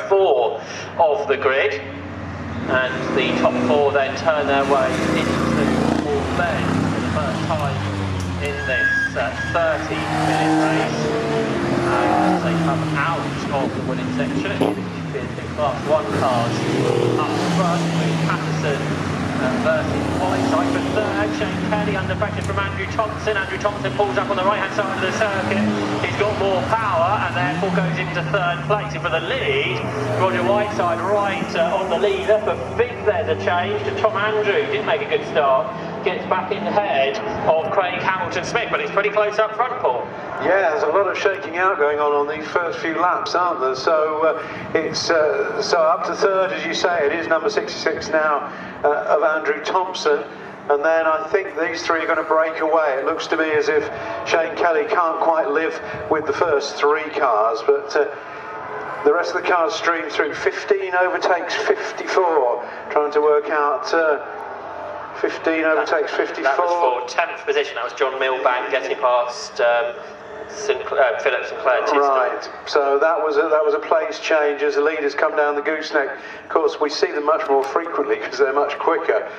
4 of the grid, and the top 4 then turn their way into All Bend for the first time in this 30-minute race. And they come out of the winning section. The Class 1 cars up front with Patterson versus Whiteside for third. Shane Kelly under pressure from Andrew Thompson. Andrew Thompson pulls up on the right hand side of the circuit. He's got more power and therefore goes into third place. And for the lead, Roger Whiteside right on the leader. For fifth, there's a change to Tom Andrew. Didn't make a good start. Gets back in ahead of Craig Hamilton-Smith, but it's pretty close up front, Paul. Yeah, there's a lot of shaking out going on these first few laps, aren't there? So so up to third, as you say, it is number 66 now of Andrew Thompson. And then I think these three are going to break away. It looks to me as if Shane Kelly can't quite live with the first 3 cars, but the rest of the cars stream through. 15 overtakes 54, trying to work out 15 overtakes 54. That was for 10th position. That was John Milbank getting past Philip Sinclair. Right. So that was a place change as the leaders come down the gooseneck. Of course, we see them much more frequently because they're much quicker.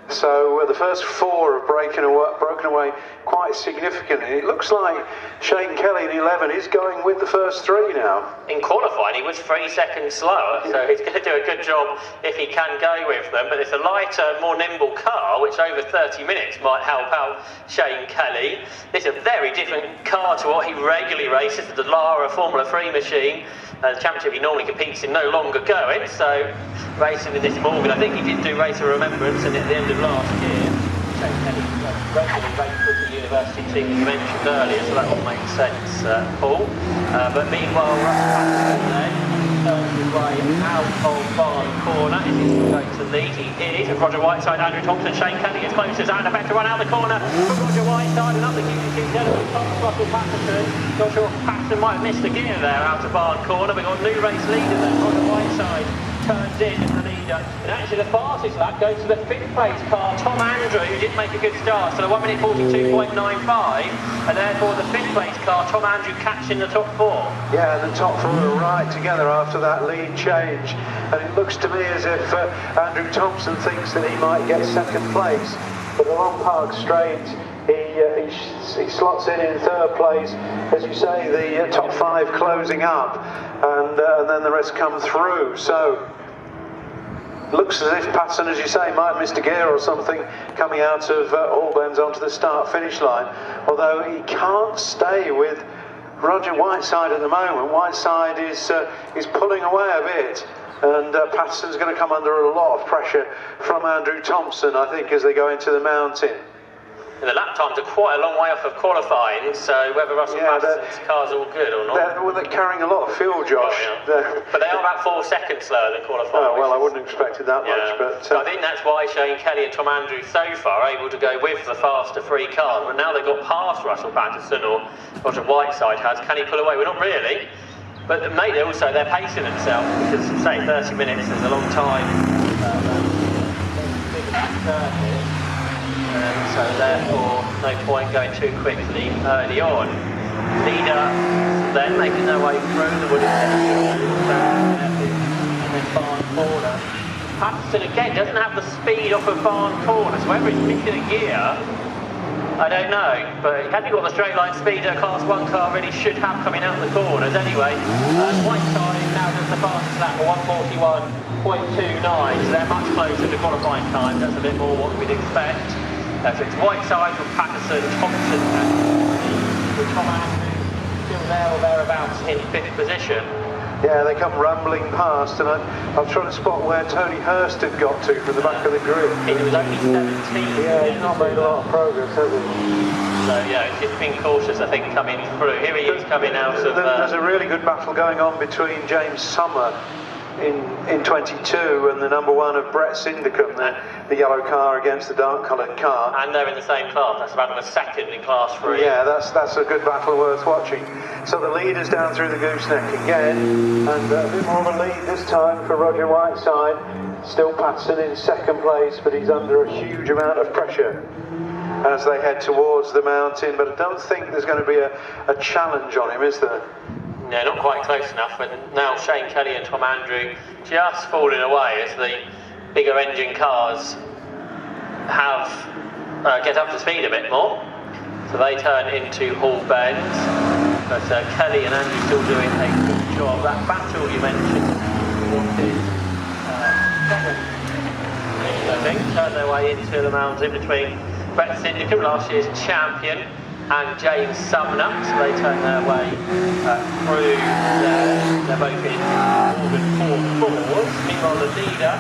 So the first 4 have broken away quite significantly. It looks like Shane Kelly in 11 is going with the first 3 now. In qualifying, he was 3 seconds slower, so he's going to do a good job if he can go with them. But it's a lighter, more nimble car, which over 30 minutes might help out Shane Kelly. It's a very different car to what he regularly races, the Lara Formula 3 machine. The championship he normally competes in no longer going, so racing in this Morgan. I think he did do Race of Remembrance, and at the end of last year, Shane Kelly regularly raced with the university team you mentioned earlier, so that all makes sense, Paul. But meanwhile, Russ Patterson then turns his way out of Barn Corner. Is he going to lead? He is. With Roger Whiteside, Andrew Thompson, Shane Kelly gets close to Zander Beck to run out the corner. From Roger Whiteside, and up the QQ gentleman, Russell Patterson. Not sure if Patterson might have missed a gear there out of Barn Corner. We've got new race leader then. Roger Whiteside turns in as the leader. And actually the fastest lap goes to the 5th place car, Tom Andrew, who didn't make a good start. So the 1 minute 42.95, and therefore the 5th place car, Tom Andrew, catching the top 4. Yeah, the top 4 are right together after that lead change. And it looks to me as if Andrew Thompson thinks that he might get 2nd place. But along Park Straight, he slots in 3rd place. As you say, the top 5 closing up, and then the rest come through. So looks as if Patterson, as you say, might have missed a gear or something coming out of Allbends onto the start-finish line. Although he can't stay with Roger Whiteside at the moment. Whiteside is pulling away a bit. And Patterson's going to come under a lot of pressure from Andrew Thompson, I think, as they go into the mountain. And the lap times are quite a long way off of qualifying, so whether Russell Patterson's car's all good or not. They're carrying a lot of fuel, Josh. Oh, yeah. But they are about 4 seconds slower than qualifying. Oh, well, I wouldn't have expected that much. But I think that's why Shane Kelly and Tom Andrew so far are able to go with the faster 3 cars. But now they've got past Russell Patterson, or Roger Whiteside has. Can he pull away? Well, not really. But maybe also they're pacing themselves, because, say, 30 minutes is a long time. So therefore, no point going too quickly early on. Leader then making their way through the wooded section, and then Barn Corner. Patterson again doesn't have the speed off of Barn Corner, so whether he's missing a gear, I don't know, but has he got the straight line speed that a Class 1 car really should have coming out the corners anyway. Whiteside now does the fastest lap for 141.29, so they're much closer to qualifying time. That's a bit more what we'd expect. So it's Whiteside from Patterson, Thompson and with Tom Andrew still there or thereabouts in 5th position. Yeah, they come rumbling past, and I'm trying to spot where Tony Hurst had got to from the back of the grid. He was only 17. Yeah, he's not made a lot of progress, has he? So yeah, he's just been cautious, I think, coming through. Here he is coming out of... There's a really good battle going on between James Summer in 22 and the number 1 of Brett Syndicum, the yellow car against the dark coloured car. And they're in the same class. That's about a second in Class 3. Yeah, that's a good battle worth watching. So the leader's down through the gooseneck again, and a bit more of a lead this time for Roger Whiteside. Still Patterson in 2nd place, but he's under a huge amount of pressure as they head towards the mountain. But I don't think there's going to be a challenge on him, is there? Yeah, not quite close enough, and now Shane Kelly and Tom Andrew just falling away as the bigger engine cars have get up to speed a bit more. So they turn into Hall Bends, but Kelly and Andrew still doing a good job. That battle you mentioned wanted second, I think, turn their way into the mountain between Brett Syndicate, last year's champion, and James Sumner. So they turn their way through there. They're both in more than 4 fours. Meanwhile, the leader,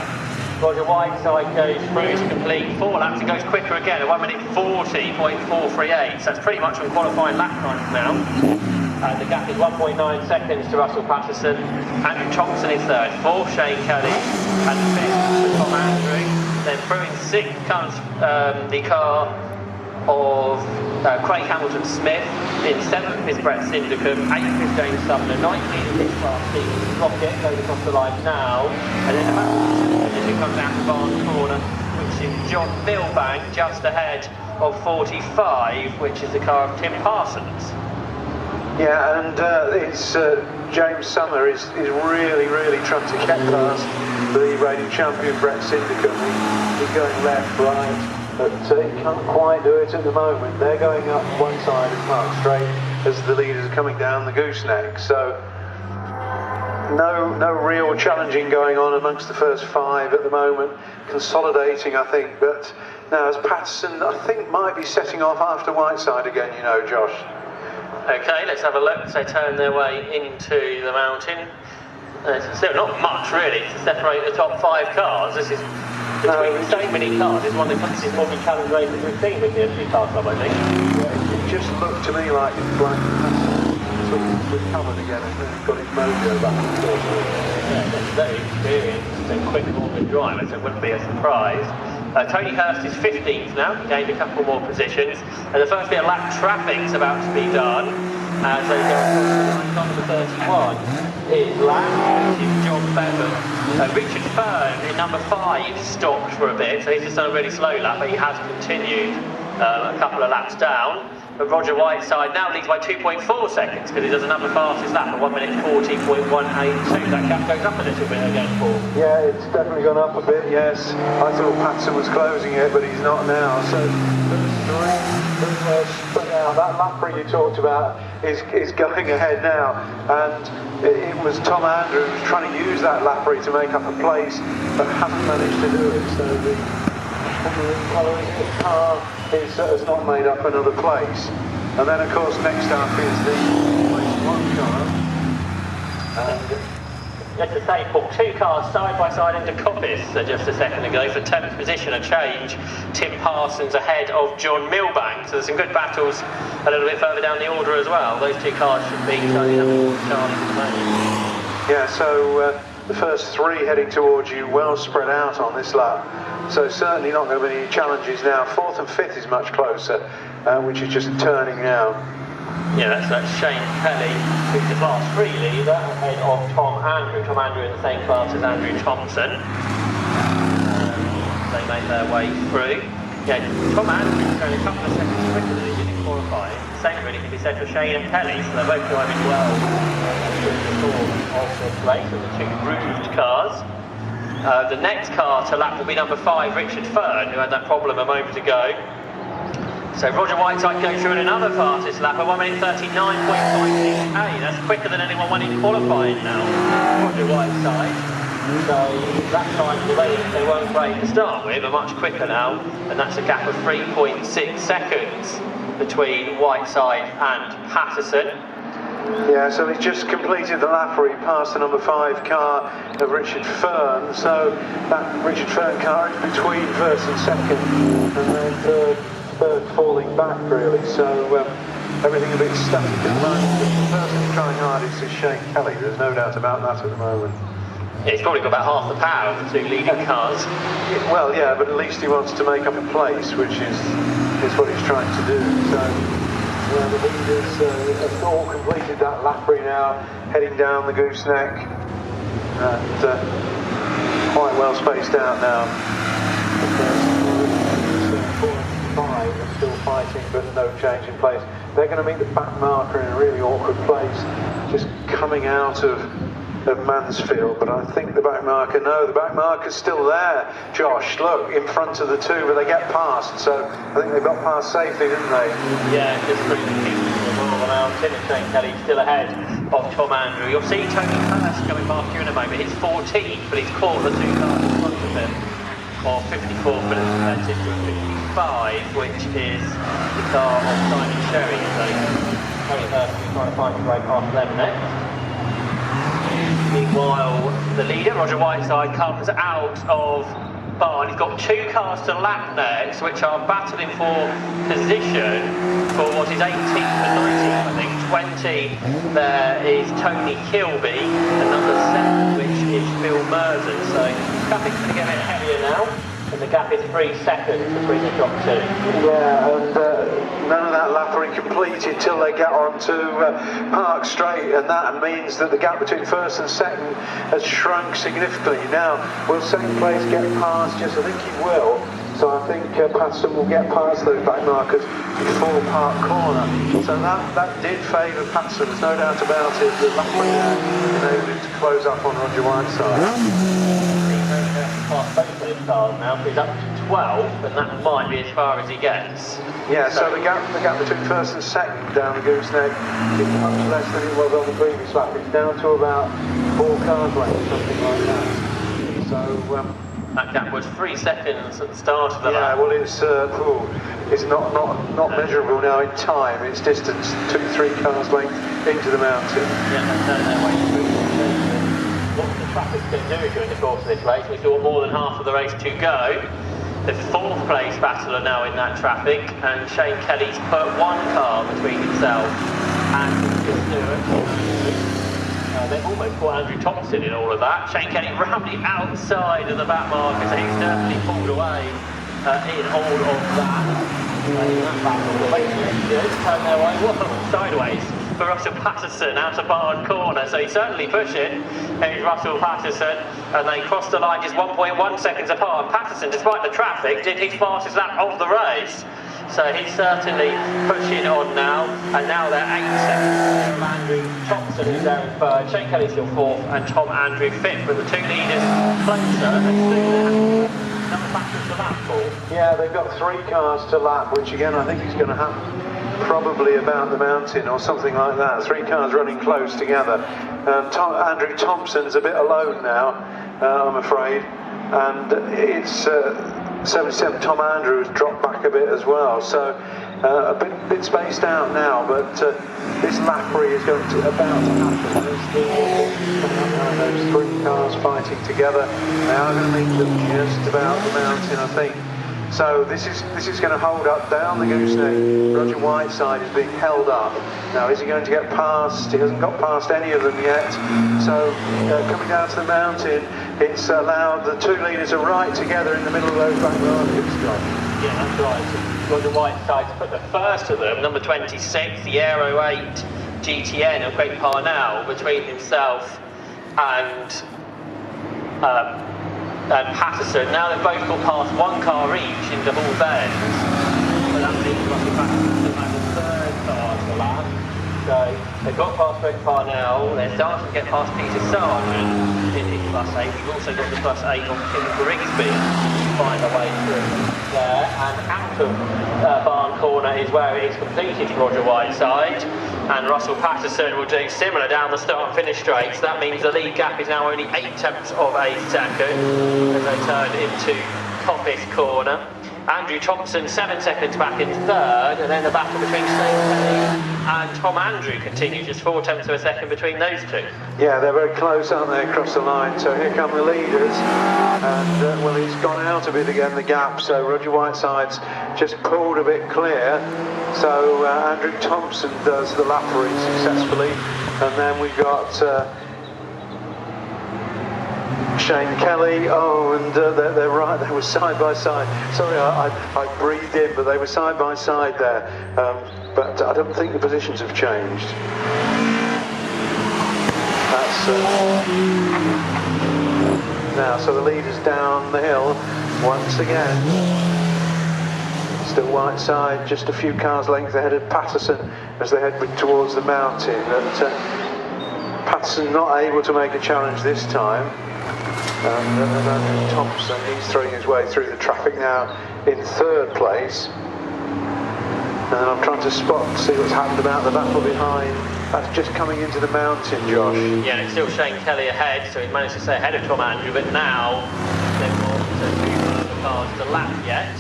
Roger Whiteside, goes through to complete 4 laps. It goes quicker again at 1 minute 40.438. So that's pretty much on qualifying lap times now. And the gap is 1.9 seconds to Russell Patterson. Andrew Thompson is third, 4th Shane Kelly, and 5th for Tom Andrew. Then through in 6th comes the car of Craig Hamilton-Smith. In 7th is Brett Syndicate, 8th is James Sumner, 19th is Stephen Rocket, goes across the line now. And then the battle position comes out to Barnes Corner, which is John Milbank, just ahead of 45, which is the car of Tim Parsons. Yeah, and it's James Sumner is really trying to get past the reigning champion Brett Syndicate. He's going left, right, but he can't quite do it at the moment. They're going up one side of Park Straight as the leaders are coming down the gooseneck. So no real challenging going on amongst the first 5 at the moment. Consolidating, I think, but now as Patterson, I think, might be setting off after Whiteside again, you know, Josh. Okay, let's have a look. So they turn their way into the mountain. There's still not much really to separate the top 5 cars. This is between so many cars. It's one of the quickest multi-challenge races we've seen with the FC Car Club, I think. Yeah, it just looked to me like it's recovered again and got his mojo back. Yeah, they're very experienced and quick all-wheel drivers, so it wouldn't be a surprise. Tony Hurst is 15th now, gained a couple more positions. And the first bit of lap traffic's about to be done. As they go across the line, number 31 is lap, which is John Bevan. Richard Fern in number 5 stopped for a bit, so he's just done a really slow lap, but he has continued a couple of laps down. But Roger Whiteside now leads by 2.4 seconds because he does another fastest lap at 1 minute 40.182. That gap goes up a little bit again, Paul. Yeah, it's definitely gone up a bit, yes. I thought Patterson was closing it, but he's not now. So spread out. That lapper you talked about is going ahead now. And it was Tom Andrew who was trying to use that lappery to make up a place, but hasn't managed to do it. So the car has not made up another place. And then of course next up is the place 1 car. And just to say, Paul, 2 cars side by side into Coppice just a second ago. For 10th position, a change. Tim Parsons ahead of John Milbank. So there's some good battles a little bit further down the order as well. Those 2 cars should be turning up in Charlie at the moment. yeah, so the first 3 heading towards you, well spread out on this lap. So certainly not going to be any challenges now. 4th and 5th is much closer, which is just turning now. Yeah, that's Shane Kelly, who's the Class 3 leader, ahead of Tom Andrew. Tom Andrew in the same class as Andrew Thompson. They make their way through. Yeah, Tom Andrew is going a couple of seconds quicker than he did in qualifying. The same really can be said for Shane and Kelly, so they're both driving well through the course of this race with the 2 roofed cars. The next car to lap will be number 5, Richard Fern, who had that problem a moment ago. So Roger Whiteside goes through in another fastest lap at 1 minute 39.58. That's quicker than anyone won in qualifying now, Roger Whiteside. So that time of the race, they weren't great to start with, but much quicker now. And that's a gap of 3.6 seconds between Whiteside and Patterson. Yeah, so he's just completed the lap where he passed the number 5 car of Richard Fern. So that Richard Fern car is between 1st and 2nd, and then third falling back really. So everything a bit static at the moment. The person trying hardest is Shane Kelly. There's no doubt about that at the moment. Yeah, he's probably got about half the power of the 2 leading cars. Well, yeah, but at least he wants to make up a place, which is what he's trying to do. So the leaders have all completed that lappery now, heading down the gooseneck, and quite well spaced out now. The 4 and 5 are still fighting, but no change in place. They're going to meet the back marker in a really awkward place, just coming out of Mansfield, but I think the back marker, no, the back marker's still there. Josh, look, in front of the two, but they get past, so I think they got past safely, didn't they? Yeah, just through the keep on the mountain, and Shane Kelly still ahead of Tom Andrew. You'll see Tony Hurst coming past you in a moment. He's 14th, but he's caught the two cars in front of him, or 54 for the competitive to 55, which is the car of Simon Sherry. So Tony Hurst will be trying to find his way past them next. Meanwhile, the leader, Roger Whiteside, comes out of barn. He's got two cars to lap next, which are battling for position for what is 18th and 19th, I think. 20, there is Tony Kilby, and number 7, which is Phil Merton. So traffic's going to get a bit heavier now, and the gap is 3 seconds between the top two. Yeah, and none of that lappery completed till they get on to Park Straight, and that means that the gap between first and second has shrunk significantly. Now, will second place get past? Yes, I think he will. So I think Patterson will get past those back markers before Park Corner. So that did favour Patterson, there's no doubt about it. The lappery enabled him to close up on Roger Whiteside. Past both of his cars now, so he's up to 12, and that might be as far as he gets. Yeah, so the gap between first and second down the gooseneck is much less than it was on the previous lap. It's down to about 4 cars length, something like that. So that gap was 3 seconds at the start of the yeah, lap. well, it's not measurable now in time. It's distance 2-3 cars length into the mountain. Yeah, no way through. What the traffic's going to do during the course of this race? We saw more than half of the race to go. The 4th place battler now in that traffic, and Shane Kelly's put 1 car between himself and Stewart. They've almost caught Andrew Thompson in all of that. Shane Kelly round the outside of the back marker, so he's certainly pulled away in all of that. In that battle, the race is turn their way sideways for Russell Patterson out of Barn Corner, so he's certainly pushing. Here's Russell Patterson, and they crossed the line just 1.1 seconds apart. And Patterson, despite the traffic, did his fastest lap of the race. So he's certainly pushing on now, and now they're 8 seconds from Andrew Thompson, who's there in 3rd, Shane Kelly still 4th, and Tom Andrew 5th, but the two leaders closer, and soon another battle to lap, Paul. Yeah, they've got 3 cars to lap, which again I think is going to happen probably about the mountain or something like that. 3 cars running close together. Andrew Thompson's a bit alone now, I'm afraid, and it's 77. Tom Andrew has dropped back a bit as well, so a bit spaced out now, but this lappery is about to happen. Those 3 cars fighting together. They are going to meet them just about the mountain, I think. So this is going to hold up down the gooseneck. Roger Whiteside is being held up. Now, is he going to get past? He hasn't got past any of them yet. So coming down to the mountain, it's allowed the 2 leaders are right together in the middle of those back markers. Yeah, that's right. Roger Whiteside's put the first of them, number 26, the Aero 8 GTN of Great Parnell, between himself and Patterson. Now they've both got past 1 car each in double bends. So that means Russell Patterson has the 3rd car to lap. So they've got past Great Parnell, they're starting to get past Peter Sargent in his plus 8. We've also got the plus 8 on Tim Grigsby to find a way through there. And out of Barn Corner is where it is completed for Roger Whiteside. And Russell Patterson will do similar down the start and finish straight. So that means the lead gap is now only 0.8 of a second as they turn into Coppice Corner. Andrew Thompson 7 seconds back in 3rd, and then the battle between Shane Kelly and Tom Andrew continues, just 0.4 of a second between those two. Yeah, they're very close, aren't they, across the line? So here come the leaders, and well, he's gone out a bit again, the gap, so Roger Whiteside's just pulled a bit clear. So Andrew Thompson does the lappery successfully, and then we've got Shane Kelly, and they're right, they were side by side. Sorry, I breathed in, but they were side by side there. But I don't think the positions have changed. That's now, so the leader's down the hill once again. Still Whiteside, just a few cars length ahead of Patterson as they head towards the mountain. But Patterson not able to make a challenge this time. And Andrew Thompson, he's throwing his way through the traffic now in third place. And then I'm trying to see what's happened about the battle behind. That's just coming into the mountain, Josh. Yeah, and it's still Shane Kelly ahead, so he's managed to stay ahead of Tom Andrew, but now they've got two further cars to lap yet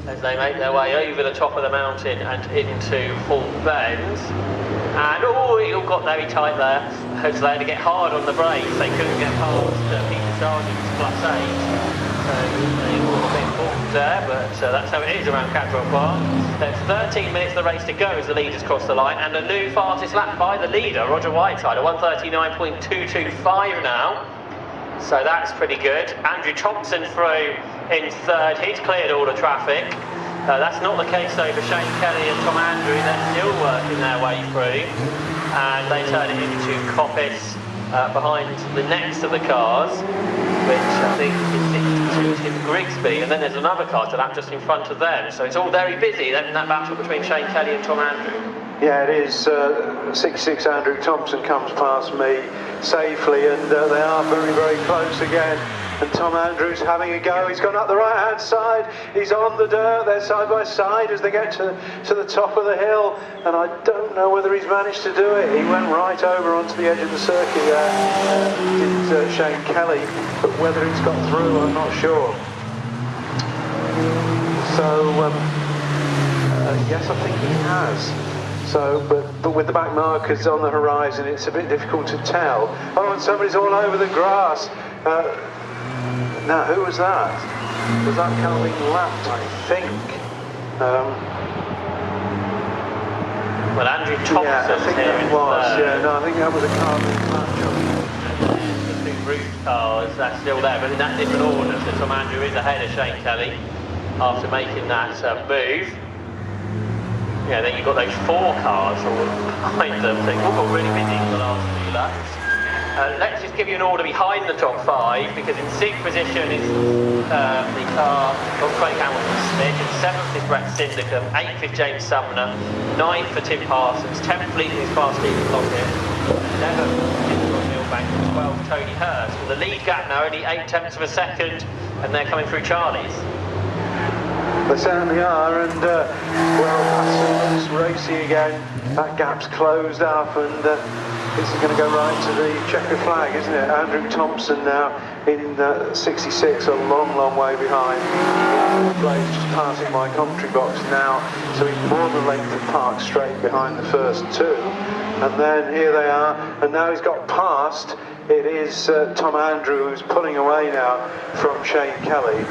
as they make their way over the top of the mountain and into Full Bend. And oh, it all got very tight there, as they had to get hard on the brakes. They couldn't get past Peter Sargent's +8. So they were a bit bored there, but that's how it is around Cadwell Park. There's 13 minutes of the race to go as the leaders cross the line, and a new fastest lap by the leader, Roger Whiteside, at 1:39.225 now. So that's pretty good. Andrew Thompson through in third. He's cleared all the traffic. That's not the case though for Shane Kelly and Tom Andrew. They're still working their way through, and they turn it into Coppice behind the next of the cars, which I think is 62 Tim Grigsby, and then there's another car to lap just in front of them. So it's all very busy then in that battle between Shane Kelly and Tom Andrew. Yeah, it is. 66 Andrew Thompson comes past me safely, and they are very, very close again. And Tom Andrews having a go. He's gone up the right-hand side. He's on the dirt. They're side by side as they get to the top of the hill. And I don't know whether he's managed to do it. He went right over onto the edge of the circuit there. Did Shane Kelly, but whether he's got through, I'm not sure. So yes, I think he has. So, but with the back markers on the horizon, it's a bit difficult to tell. Oh, and somebody's all over the grass. Now, who was that? Was that car being lapped, I think? Well, Andrew Thompson. Yeah, I think that was. Yeah, no, I think that was a car being lapped. The two roof cars, that's still there, but in that different order. So Tom Andrew is ahead of Shane Kelly after making that move. Yeah, then you've got those four cars all behind them. They've all got really busy for the last few laps. Let's just give you an order behind the top five, because in sixth position is the car of Craig Hamilton Smith, in seventh is Brett Syndicum, eighth is James Sumner, ninth for Tim Parsons, 10th leading is fast Stephen Lockett, 11th is John Milbank, and 12th Tony Hurst. With the lead gap now only 8/10 of a second, and they're coming through Charlie's. They certainly are, and well, Patterson looks racy again. That gap's closed up, and this is going to go right to the checkered flag, isn't it? Andrew Thompson now in 66, a long, long way behind. Blaze just passing my commentary box now, so he's more than length of Park straight behind the first two. And then here they are, and now he's got past. It is Tom Andrew who's pulling away now from Shane Kelly.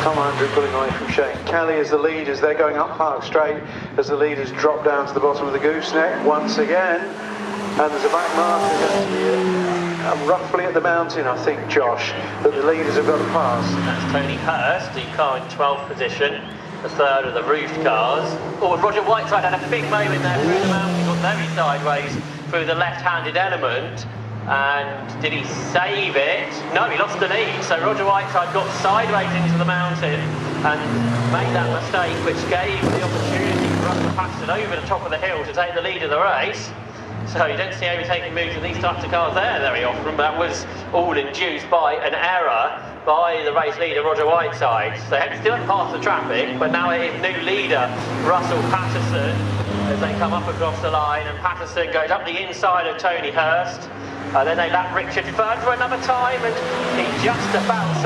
Tom Andrew pulling away from Shane Kelly as the leaders, they're going up Park Straight as the leaders drop down to the bottom of the gooseneck once again. And there's a back marker going to be roughly at the mountain, I think, Josh, that the leaders have got to pass. That's Tony Hurst, the car in 12th position, the third of the roofed cars. Oh, Roger Whiteside had a big moment there through the mountain, he got very sideways through the left-handed element. And did he save it? No, he lost the lead. So Roger Whiteside got sideways into the mountain and made that mistake, which gave the opportunity for Russell Patterson over the top of the hill to take the lead of the race. So you don't see overtaking moves in these types of cars there very often. That was all induced by an error by the race leader, Roger Whiteside. So they still haven't passed the traffic, but now it is new leader, Russell Patterson, as they come up across the line, and Patterson goes up the inside of Tony Hurst. Then they lap Richard Ferd for another time, and he just about